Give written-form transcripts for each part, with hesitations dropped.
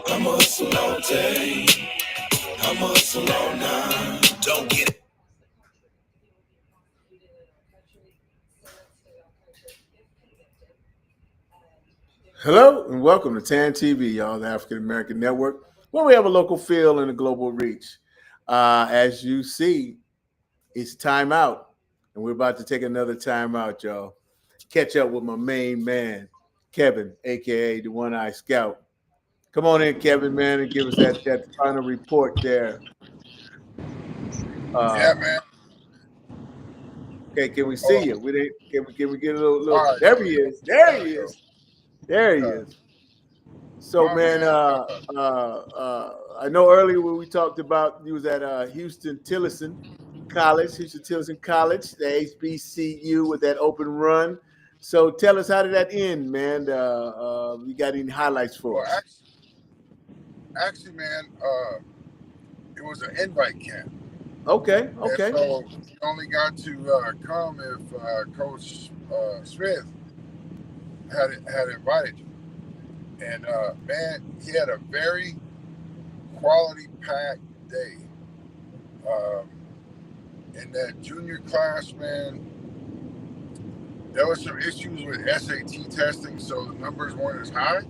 I'm hustle all day. I'm hustle all night. Don't get it. Hello and welcome to TAAN TV, y'all, the African American Network, where we have a local feel and a global reach. As you see, it's time out, and we're about to take another time out, y'all. Catch up with my main man, Kevin, aka the One-Eyed Scout. Come on in, Kevin, man, and give us that final report there. Yeah, man. Okay, can we see you? Can we get a little Right, there he is. There he is. There he is. So, man, I know earlier when we talked about you was at Houston Tillotson College, the HBCU with that open run. So, tell us, how did that end, man? You got any highlights for us? Actually, man, it was an invite camp. Okay. And so you only got to come if Coach Smith had invited you. And man, he had a very quality packed day. In that junior class, man, there was some issues with SAT testing, so the numbers weren't as high.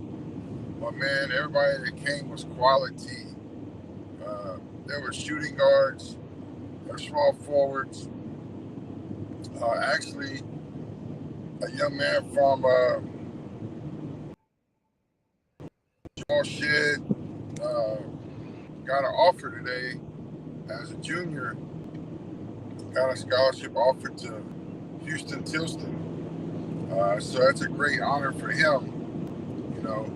But man, everybody that came was quality. There were shooting guards, there were small forwards. Actually, a young man from Small Shed got an offer today as a junior. Got a scholarship offer to Houston Tillotson. So that's a great honor for him, you know.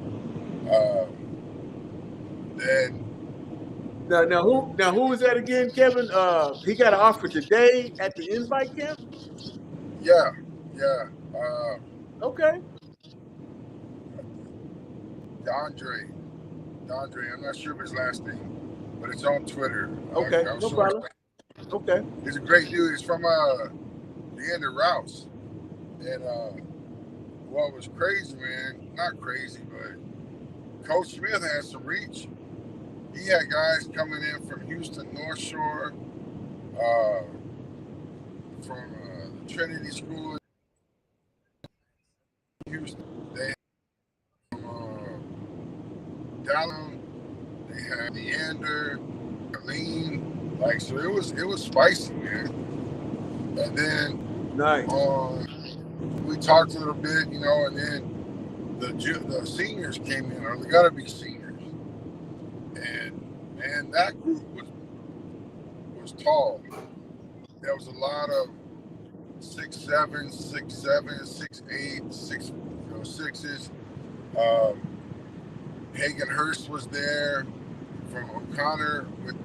Then Now who was that again, Kevin? He got an offer today at the invite camp? Yeah. Okay. Dondre, I'm not sure of his last name, but it's on Twitter. Okay, no problem. Okay. He's a great dude. He's from the end of Rouse. And what was crazy, man, not crazy, but Coach Smith had some reach. He had guys coming in from Houston North Shore, from the Trinity School in Houston. They had Dallin, they had Leander, Lean, like, so it was spicy, man. And then nice. We talked a little bit, you know, and then the seniors came in, or they gotta be seniors. And that group was tall. There was a lot of 6'7", 6'8", 6'6". Hagen Hurst was there from O'Connor with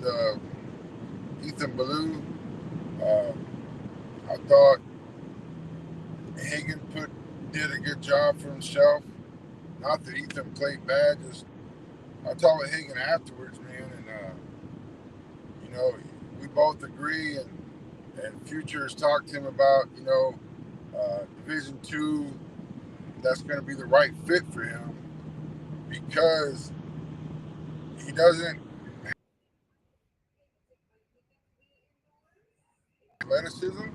Ethan Ballou. I thought Hagen did a good job for himself. Not that Ethan played bad, just I talked with Hagen afterwards, man, and you know, we both agree, and Futures talked to him about, you know, Division II. That's going to be the right fit for him because he doesn't have athleticism,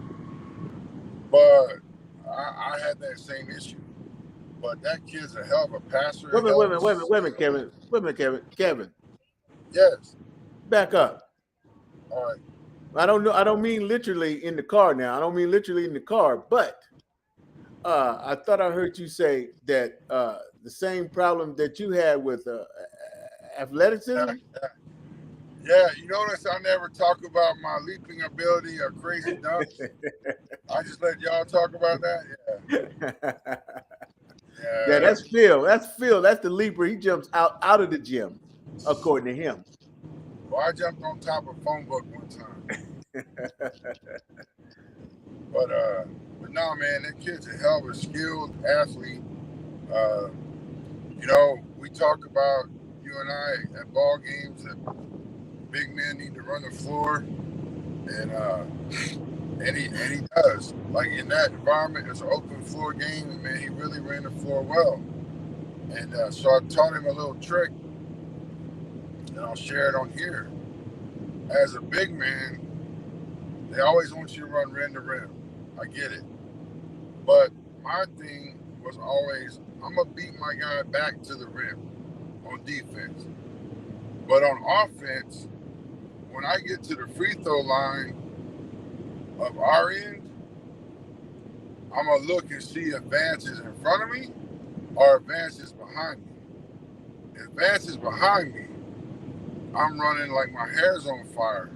but I had that same issue. But that kid's a hell of a passer. Wait a minute, Kevin. Yes. Back up. All right. I don't mean literally in the car now. I don't mean literally in the car, but I thought I heard you say that the same problem that you had with athleticism. Yeah, you notice I never talk about my leaping ability or crazy dunks. I just let y'all talk about that. Yeah, Yeah. that's Phil. That's Phil. That's the leaper. He jumps out of the gym, according to him. Well, I jumped on top of a phone book one time. But no, man, that kid's a hell of a skilled athlete. Uh, we talk about, you and I, at ball games, that big men need to run the floor, and he does. Like, in that environment, it's an open floor game, and man, he really ran the floor well. And so I taught him a little trick, and I'll share it on here. As a big man, they always want you to run rim to rim. I get it. But my thing was always, I'm going to beat my guy back to the rim on defense. But on offense, when I get to the free throw line of our end, I'm going to look and see if Vance is in front of me or if Vance is behind me. If Vance is behind me, I'm running like my hair's on fire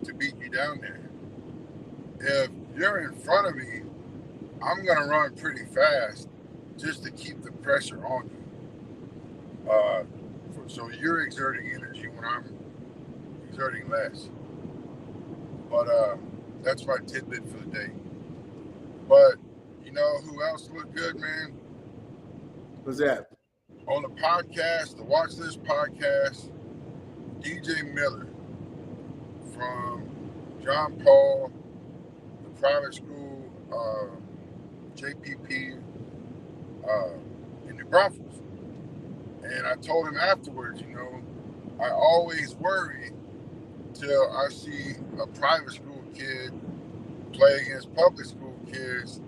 to beat you down there. If you're in front of me, I'm going to run pretty fast just to keep the pressure on you. So you're exerting energy when I'm exerting less. But that's my tidbit for the day. But you know who else looked good, man? What's that? On the podcast, the Watch This podcast, DJ Miller from John Paul, the private school, JPP in New Braunfels. And I told him afterwards, I always worry till I see a private school kid play against public school kids.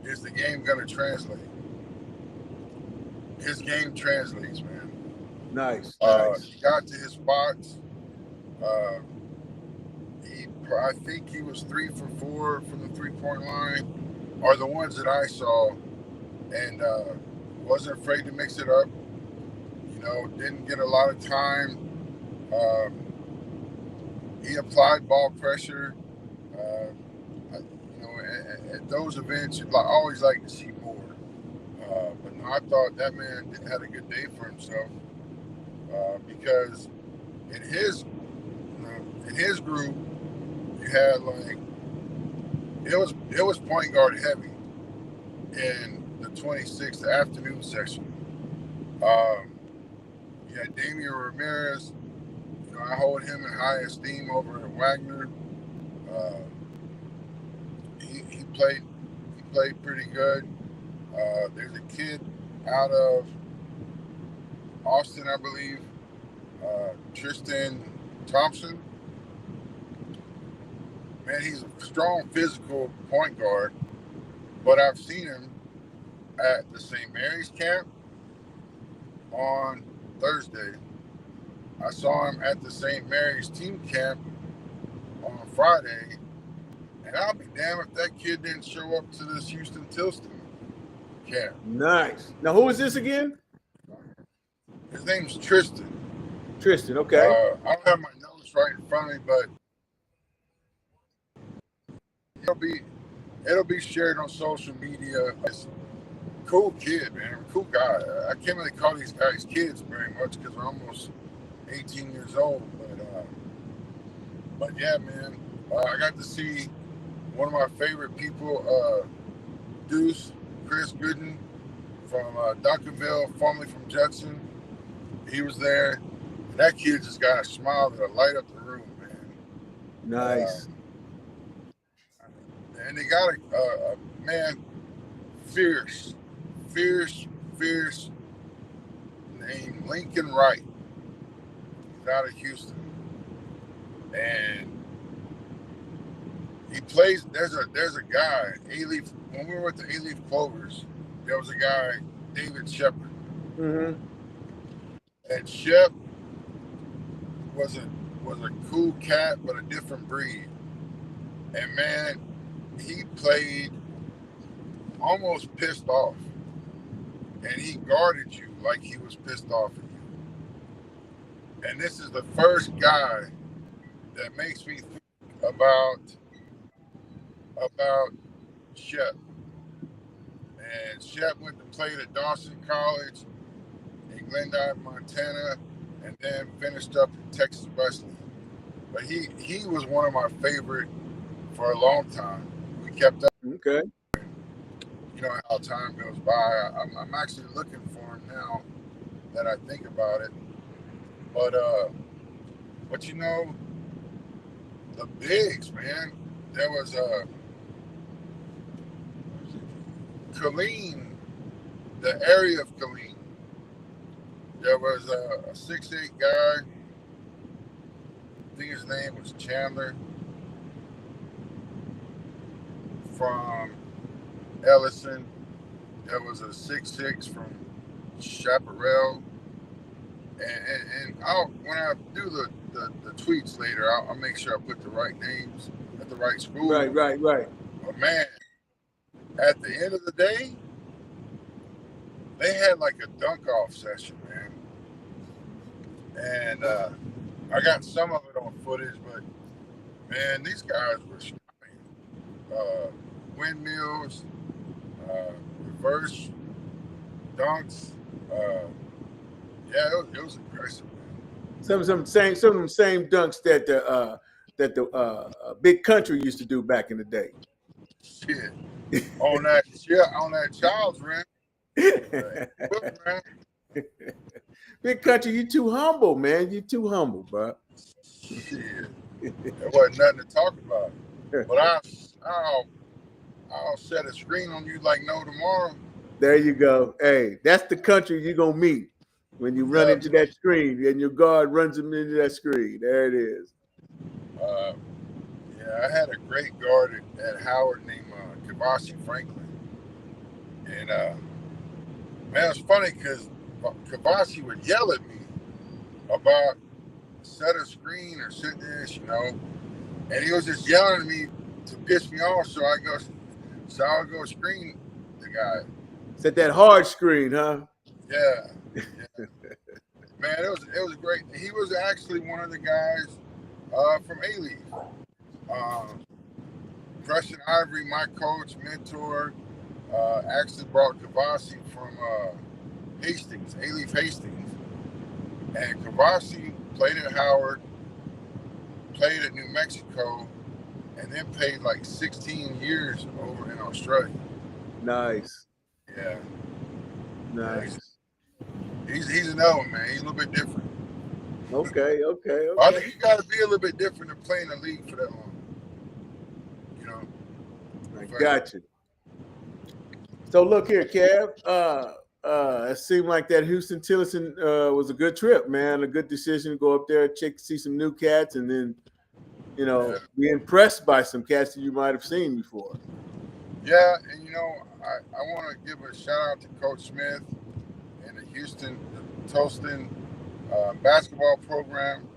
Is the game going to translate? His game translates, man. Nice. He got to his spots. I think he was 3 for 4 from the 3-point line, are the ones that I saw, and wasn't afraid to mix it up. Didn't get a lot of time. He applied ball pressure. At those events, you'd always like to see more. But no, I thought that man had a good day for himself, because in his group, you had it was point guard heavy in the 26th afternoon section. You had Damian Ramirez. I hold him in high esteem over at Wagner. He played pretty good. There's a kid out of Austin, I believe, Tristan Thompson. Man, he's a strong physical point guard, but I've seen him at the St. Mary's camp on Thursday. I saw him at the St. Mary's team camp on Friday, and I'll be damned if that kid didn't show up to this Houston Tilston camp. Nice. Now, who is this again? His name's Tristan. Tristan, okay. I don't have my notes right in front of me, but it'll be shared on social media. It's a cool kid, man. Cool guy. I can't really call these guys kids very much because they're almost 18 years old. But yeah, man. I got to see one of my favorite people, Deuce, Chris Gooden from Duncanville, formerly from Judson. He was there. And that kid just got a smile that'll light up the room, man. Nice. And they got a man, fierce named Lincoln Wright. He's out of Houston. And he plays, there's a guy, A-Leaf, when we were with the A-Leaf Clovers, there was a guy, David Shepard. Mm-hmm. And Shep was a cool cat, but a different breed. And man, he played almost pissed off. And he guarded you like he was pissed off at you. And this is the first guy that makes me think about Shep. And Shep went to play at Dawson College in Glendive, Montana, and then finished up in Texas Wesleyan. But he was one of my favorite for a long time. We kept up. Okay. You know how time goes by. I'm actually looking for him now that I think about it. But you know, the bigs, man. There was Killeen, the area of Killeen. There was a 6'8" guy. I think his name was Chandler from Ellison. There was a 6'6" from Chaparral. And when I do the tweets later, I'll make sure I put the right names at the right school. Right. But man, at the end of the day, they had like a dunk off session, man. And I got some of it on footage, but man, these guys were stunning. Windmills, reverse dunks. Yeah, it was impressive, man. Some of them same dunks that the Big Country used to do back in the day. Shit. on that child's rim. Big Country, you too humble, man. You too humble, bro. Shit. There wasn't nothing to talk about. But I'll set a screen on you like no tomorrow. There you go. Hey, that's the country you're gonna meet when you run into that screen and your guard runs him into that screen. There it is. Yeah, I had a great guard at Howard named Kavasi Franklin. And man, it's funny because Kavasi would yell at me about set a screen or set this, you know. And he was just yelling at me to piss me off, so I would go screen the guy. Set that hard screen, huh? Yeah. Man, it was great. He was actually one of the guys from A-Leaf. Preston Ivory, my coach, mentor, actually brought Kavasi from Hastings, A-Leaf Hastings. And Kavasi played at Howard, played at New Mexico, and then played like 16 years over in Australia. Nice. Yeah. Nice. He's another one, man. He's a little bit different. Okay. I think you got to be a little bit different than playing the league for that long. You know. I got you. So look here, Kev. It seemed like that Houston Tillotson was a good trip, man. A good decision to go up there, see some new cats, and then, you know, be impressed by some cats that you might have seen before. Yeah, and you know, I want to give a shout out to Coach Smith and the Houston Tillotson basketball program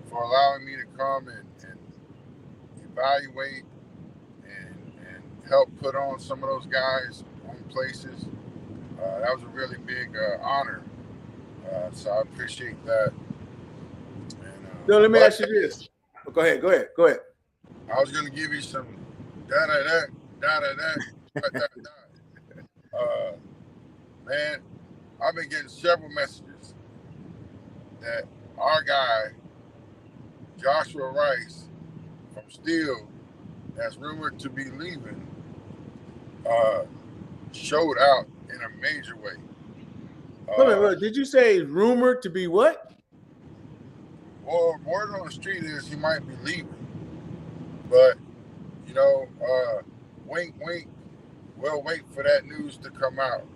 for allowing me to come and evaluate and help put on some of those guys on places. That was a really big honor. So I appreciate that. And, so let me ask you this. Oh, go ahead. I was going to give you some da-da-da. Man, I've been getting several messages that our guy, Joshua Rice from Steele, that's rumored to be leaving, showed out in a major way. Wait a minute, did you say rumored to be what? Well, word on the street is he might be leaving. But, you know, wink, wink, we'll wait for that news to come out.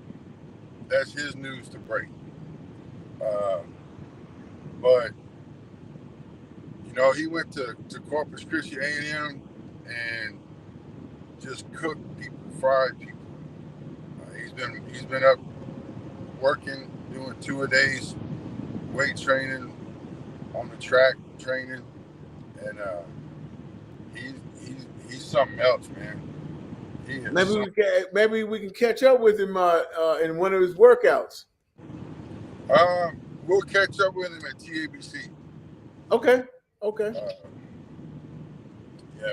That's his news to break. But, you know, he went to Corpus Christi A&M and just cooked people, fried people. He's been up working, doing 2-a-days, weight training, on the track training, and he's something else, man. Maybe we can catch up with him in one of his workouts. We'll catch up with him at TABC. Okay. Yeah,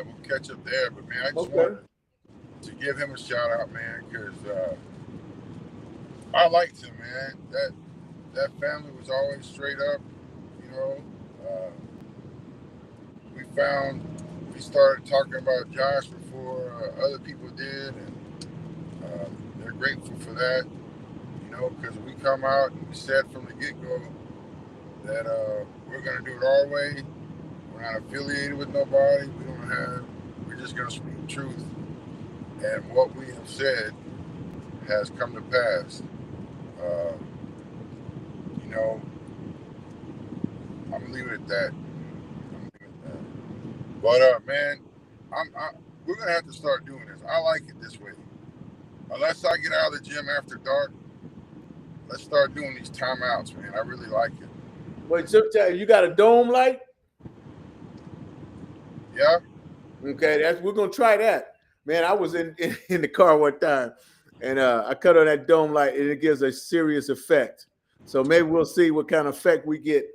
we'll catch up there. But man, I just wanted to give him a shout out, man, because I liked him, man. That family was always straight up. You know, uh, we found we started talking about Josh before other people did, and uh, they're grateful for that. You know, because we come out and we said from the get go that we're gonna do it our way. We're not affiliated with nobody. We don't have. We're just gonna speak truth, and what we have said has come to pass. Uh, you know, I'm gonna leave it at that. But man, we're gonna have to start doing this. I like it this way. Unless I get out of the gym after dark, let's start doing these timeouts, man. I really like it. Wait, so you got a dome light? Yeah. Okay, we're gonna try that. Man, I was in the car one time, and I cut on that dome light, and it gives a serious effect. So maybe we'll see what kind of effect we get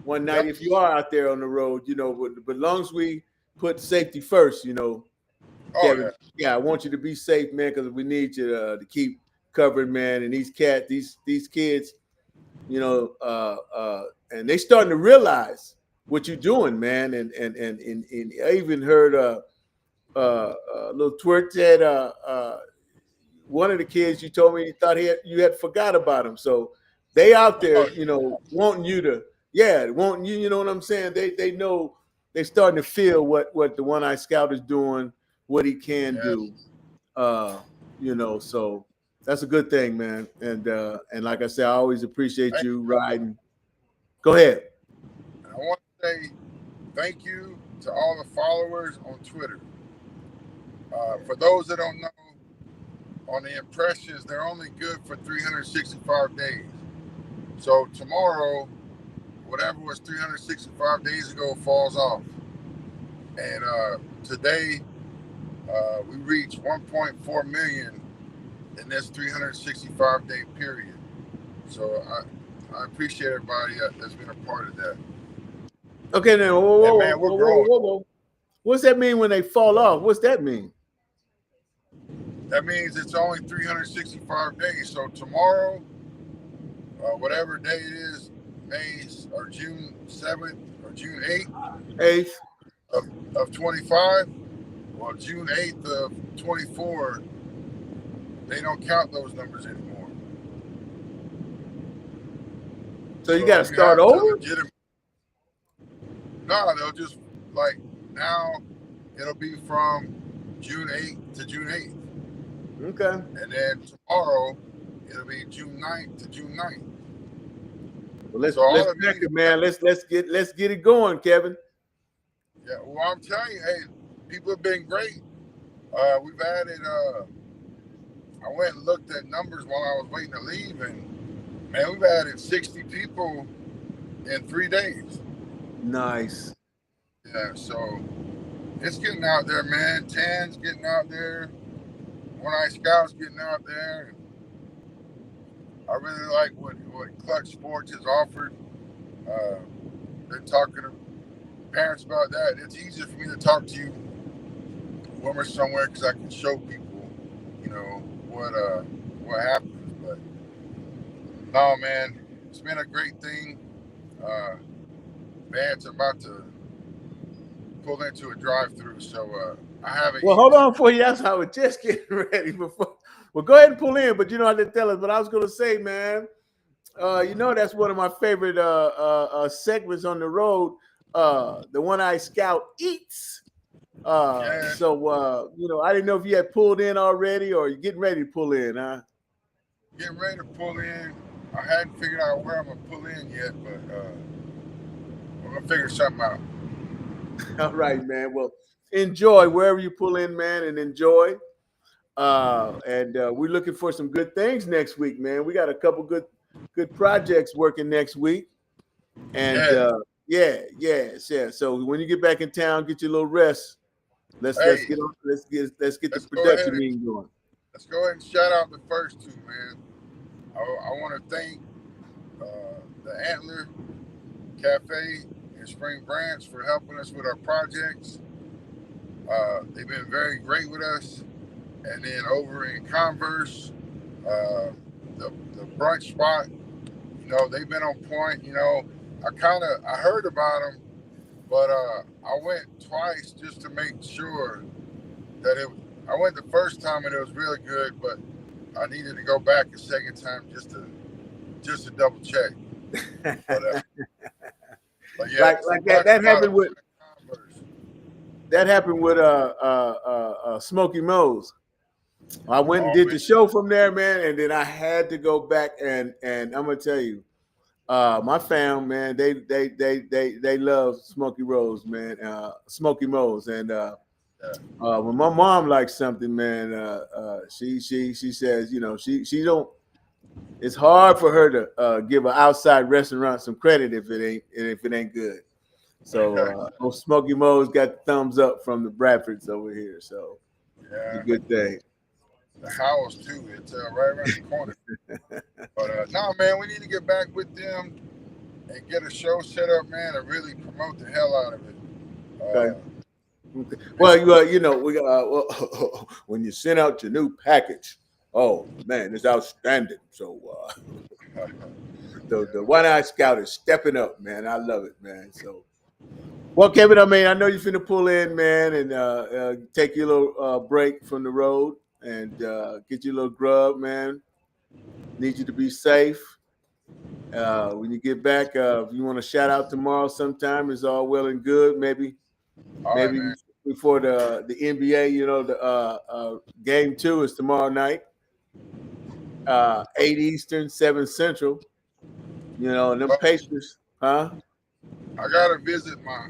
one night Yep. if you are out there on the road. You know, but as long as we put safety first, you know, Oh Kevin. yeah. Yeah, I want you to be safe, man, because we need you to keep covered, man. And these kids, you know, and they starting to realize what you're doing, man. And I even heard little twerk said one of the kids you told me he thought you had forgot about him. So they out Oh there, you know, wanting you to, yeah, wanting you. You know what I'm saying? They know they starting to feel what the One Eye Scout is doing, what he can do. yes. Uh, you know, so that's a good thing, man. And like I said, I always appreciate Hey, you riding. Go ahead. I want to say thank you to all the followers on Twitter. For those that don't know, on the impressions, they're only good for 365 days. So tomorrow, whatever was 365 days ago falls off. And today, we reached 1.4 million in this 365-day period. So I appreciate everybody that's been a part of that. Okay, now And man, we're growing. whoa. What's that mean when they fall off? What's that mean? That means it's only 365 days. So tomorrow, whatever day it is, May or June 7th or June 8th Eighth. of 25, well, June 8th of 24, they don't count those numbers anymore. So you So got to you start have to over. legitimate. No, they'll just like now it'll be from June 8th to June 8th. Okay. And then tomorrow it'll be June 9th to June 9th. Well, let's So all let's of check you, it, man. Let's get it going, Kevin. yeah, well, I'm telling you, hey, people have been great. We've added, I went and looked at numbers while I was waiting to leave, and man, we've added 60 people in 3 days. Nice. Yeah, so it's getting out there, man. Tan's getting out there. One Eye Scouts getting out there. I really like what Clutch Sports has offered. Uh, been talking to parents about that. It's easier for me to talk to you when we're somewhere because I can show people, you know, what happens. But no, man, it's been a great thing. Uh, Vance about to pull into a drive-through, so I haven't Well, hold eaten. on for you. That's how I was just getting ready before. Well, go ahead and pull in, but you know I didn't tell us. But I was going to say, man, you know that's one of my favorite segments on the road. The One Eye Scout eats. Yeah, So you know, I didn't know if you had pulled in already or you're getting ready to pull in, huh? getting ready to pull in. I hadn't figured out where I'm gonna pull in yet, but we're gonna figure something out. All right, man. Well, enjoy wherever you pull in, man, and enjoy. And we're looking for some good things next week, man. We got a couple good projects working next week, and Yeah. yeah. So when you get back in town, get your little rest. Let's Hey, get on. Let's get the let's go ahead production and meeting going. shout out the first two, man. I want to thank the Antler Cafe in Spring Branch for helping us with our projects. They've been very great with us. And then over in Converse, uh, the brunch spot. You know, they've been on point. You know, I heard about them, but I went twice just to make sure that it. I went the first time and it was really good, but I needed to go back a second time just to double check. But yeah, like talking that about happened with Smokey Mo's. I went and oh did man, the show from there, man, and then I had to go back and I'm gonna tell you, my fam, man, they love Smokey Rose, man, Smokey Mo's, and yeah. when my mom likes something, man, she says, you know, she don't. It's hard for her to give an outside restaurant some credit if it ain't good. So Smokey Mo's got the thumbs up from the Bradfords over here, so it's a Yeah, good thing. the house too. It's right around the corner. But no, man, we need to get back with them and get a show set up, man, and really promote the hell out of it. Okay. Uh, Okay. man, Well, you know, we well, when you send out your new package, oh man, it's outstanding. So the yeah. One Eye Scout is stepping up, man. I love it, man. So well, Kevin, I mean, I know you're finna pull in, man, and take your little break from the road and get your little grub, man. Need you to be safe. When you get back, if you want to shout out tomorrow sometime, it's all well and good. All right, Maybe man. before the NBA, you know, the game 2 is tomorrow night, 8 Eastern, 7 Central. You know, and them Well, Pacers, huh? I gotta visit my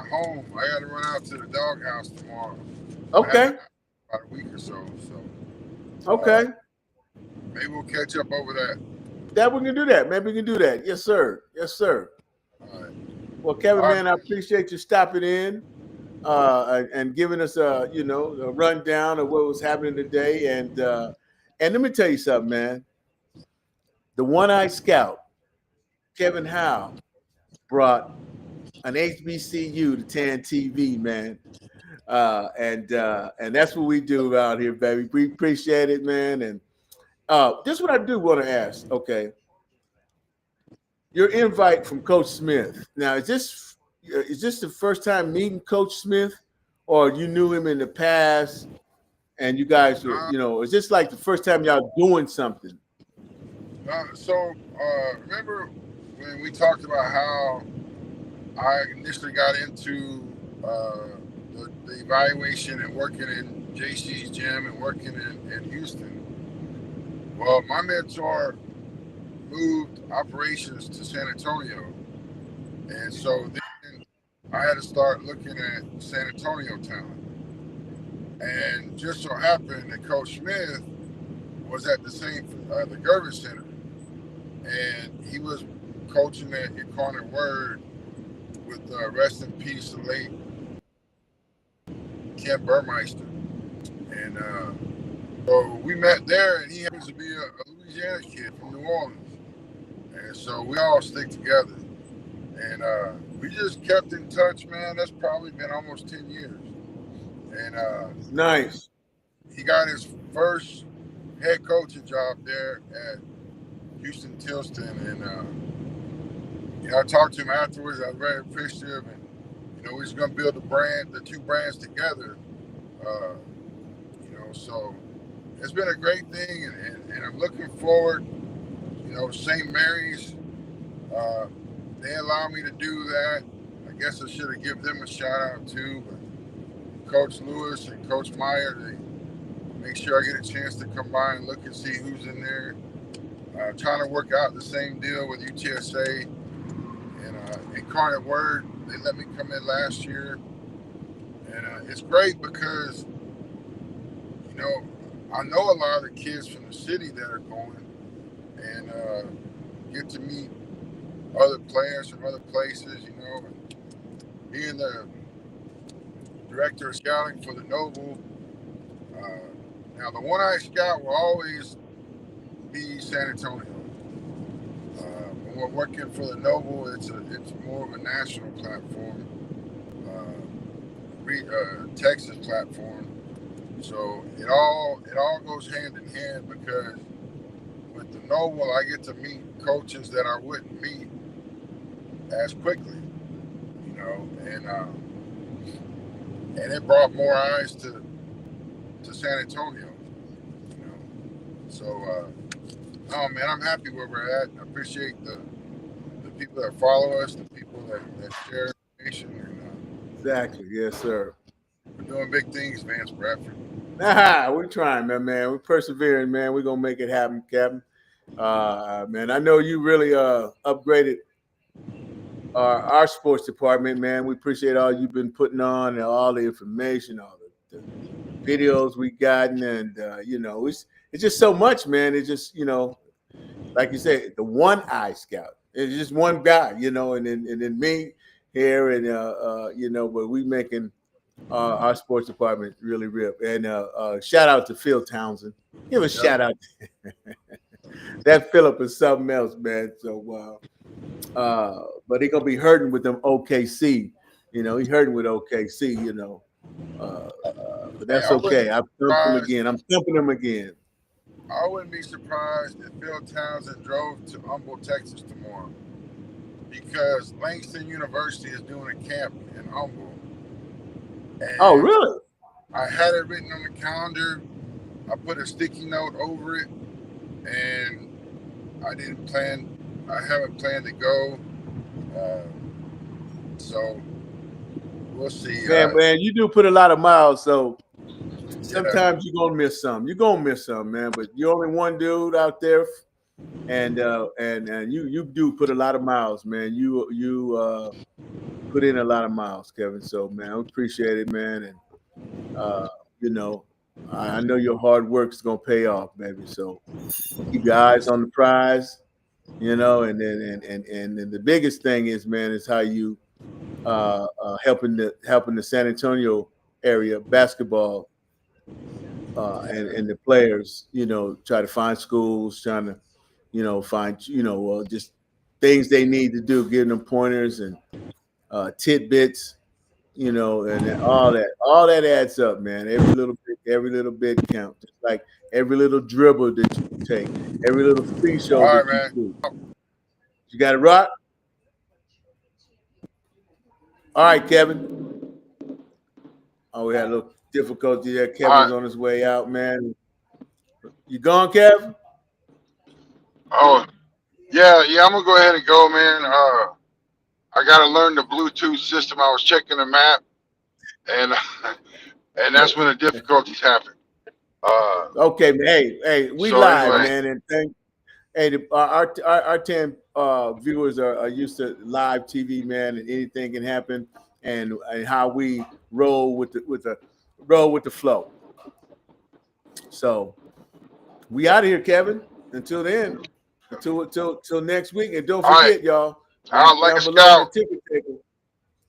home. I gotta run out to the doghouse tomorrow. I haven't Okay, about a week or so. So okay. maybe we'll catch up over that. That we can do that. Maybe we can do that. Yes, sir. Yes, sir. All right. Well, Kevin, All right, man, I appreciate you stopping in and giving us you know, a rundown of what was happening today. And let me tell you something, man. The One Eye Scout, Kevin Howe, brought an HBCU to TAAN TV, man. And that's what we do out here, baby. We appreciate it, man. And this is what I do want to ask. Okay, your invite from Coach Smith. Now, is this the first time meeting Coach Smith, or you knew him in the past, and you guys were, uh, you know, is this like the first time y'all doing something? remember when we talked about how I initially got into the evaluation and working in JC's gym and working in Houston? Well, my mentor moved operations to San Antonio, and so then I had to start looking at San Antonio talent. And just so happened that Coach Smith was at the Gervin Center, and he was coaching at Incarnate Word with rest in peace, the late Ken Burmeister. And so we met there, and he happens to be a Louisiana kid from New Orleans. And so we all stick together. And we just kept in touch, man. That's probably been almost 10 years. And Nice. he got his first head coaching job there at Houston Tilston. And you know, I talked to him afterwards. I was very appreciative. And, you know, we're just going to build the two brands together. You know, so it's been a great thing. And I'm looking forward, you know, St. Mary's. They allow me to do that. I guess I should have given them a shout out too. But Coach Lewis and Coach Meyer, they make sure I get a chance to come by and look and see who's in there. Trying to work out the same deal with UTSA and Incarnate Word. They let me come in last year, and it's great because, you know, I know a lot of the kids from the city that are going, and get to meet other players from other places, you know, and being the director of scouting for the Noble. Now, the One-Eyed Scout will always be San Antonio. When we're working for the Noble, it's more of a national platform, Texas platform. So it all goes hand in hand because with the Noble, I get to meet coaches that I wouldn't meet as quickly, you know, and it brought more eyes to San Antonio, you know. So, oh man, I'm happy where we're at. I appreciate the people that follow us, the people that share information, and Exactly. Yes, sir. we're doing big things, Vance Bradford. We're trying, man. We're persevering, man. We're gonna make it happen, Captain. Man, I know you really upgraded our sports department, man. We appreciate all you've been putting on and all the information, all the videos we gotten, and it's just so much, man. It's just like you said, the one eye scout. It's just one guy, and then me here, and but we making our sports department really rip. And shout out to Phil Townsend. Give a Yep. shout out. That Philip is something else, man. So, but he gonna be hurting with them OKC. He's hurting with OKC. But Hey, that's okay. I've thumped him again. I'm thumping him again. I wouldn't be surprised if Phil Townsend drove to Humble, Texas tomorrow, because Langston University is doing a camp in Humble. Oh, And really? I had it written on the calendar. I put a sticky note over it, and I haven't planned to go. Uh, so we'll see. Man, you do put a lot of miles, so Yeah, sometimes you're gonna miss some. You're gonna miss some, man. But you're only one dude out there, and you do put a lot of miles, man. You put in a lot of miles, Kevin. So, man, I appreciate it, man. And uh, you know, I know your hard work is gonna pay off, baby. So keep your eyes on the prize, and then the biggest thing is, man, is how you helping the San Antonio area basketball and the players, try to find schools, trying to, find, just things they need to do, giving them pointers and tidbits, and all that adds up, man. Every little bit counts. Just like every little dribble that you take, every little free all show right, that you man. do. You got it, Rock? All right, Kevin. Oh, we had a little difficulty there. All Kevin's right. on his way out, man. You gone, Kevin? Oh, yeah. I'm gonna go ahead and go, man. I gotta learn the Bluetooth system. I was checking the map, and and that's when the difficulties happen. Uh, Okay, man. Hey, we so live, anyway, man, and our 10 viewers are used to live TV, man, and anything can happen, and how we roll with the flow. So we out of here, Kevin. Until then, until next week, and don't all right. forget, y'all, Out like a down below in the scout. ticket taker.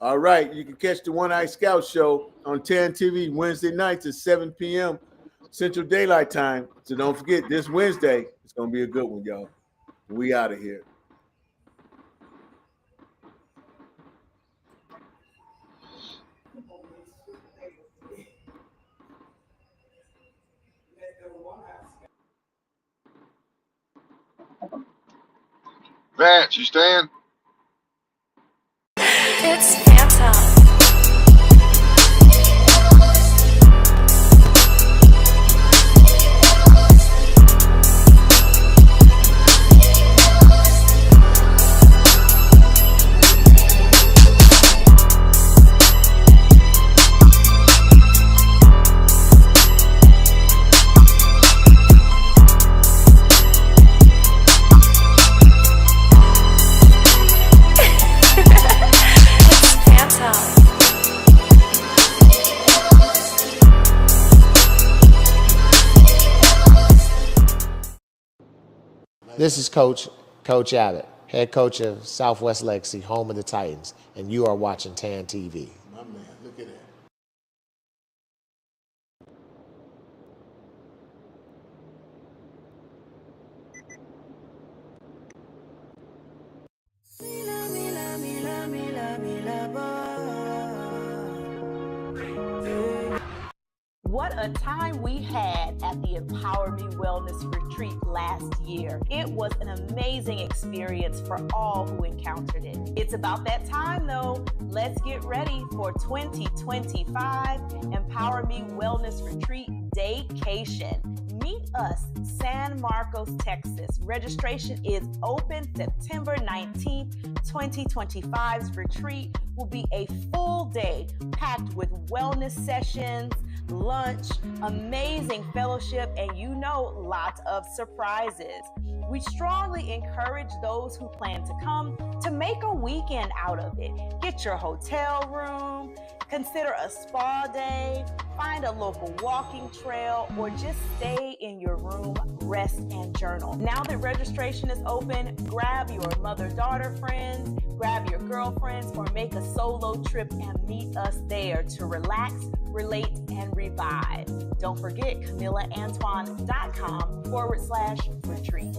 All right, you can catch the One Eye Scout Show on TAAN TV Wednesday nights at 7 p.m. Central Daylight Time. So don't forget, this Wednesday, it's going to be a good one, y'all. We out of here. Vance, you staying? It's Fanta. It's Fanta. This is Coach Abbott, head coach of Southwest Legacy, home of the Titans, and you are watching TAN TV. My man, look at that. What a time we had at the Empower Me Wellness Retreat last year. It was an amazing experience for all who encountered it. It's about that time though. Let's get ready for 2025 Empower Me Wellness Retreat Daycation. Meet us, San Marcos, Texas. Registration is open September 19th, 2025's retreat will be a full day packed with wellness sessions, lunch, amazing fellowship, and lots of surprises. We strongly encourage those who plan to come to make a weekend out of it. Get your hotel room, consider a spa day, find a local walking trail, or just stay in your room, rest, and journal. Now that registration is open, grab your mother-daughter friends, grab your girlfriends, or make a solo trip and meet us there to relax, relate, and revive. Don't forget CamillaAntoine.com/retreat.